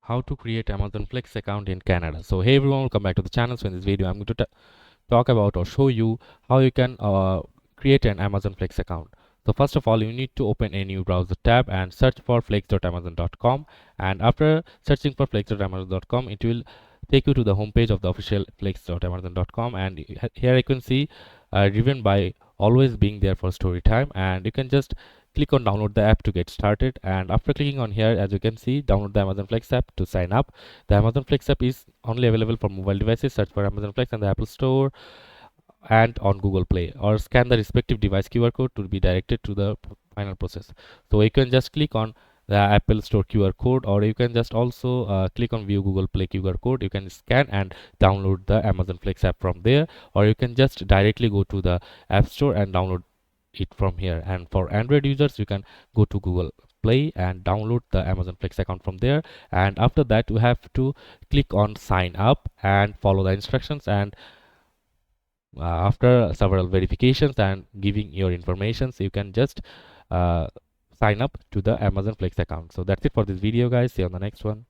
How to create Amazon Flex account in Canada. So hey everyone, welcome back to the channel. So in this video I'm going to talk about or show you how you can create an Amazon Flex account. So first of all, you need to open a new browser tab and search for flex.amazon.com, and after searching for flex.amazon.com, it will take you to the homepage of the official flex.amazon.com, and here you can see driven by always being there for story time, and you can just click on download the app to get started. And after clicking on here, as you can see, download the Amazon Flex app to sign up. The Amazon Flex app is only available for mobile devices. Search for Amazon Flex on the Apple Store and on Google Play, or scan the respective device QR code to be directed to the final process. So you can just click on the Apple Store QR code, or you can just also click on view Google Play QR code. You can scan and download the Amazon Flex app from there, or you can just directly go to the App Store and download it from here. And for Android users, you can go to Google Play and download the Amazon Flex account from there. And after that, you have to click on sign up and follow the instructions. And after several verifications and giving your information, you can just sign up to the Amazon Flex account. So that's it for this video, guys. See you on the next one.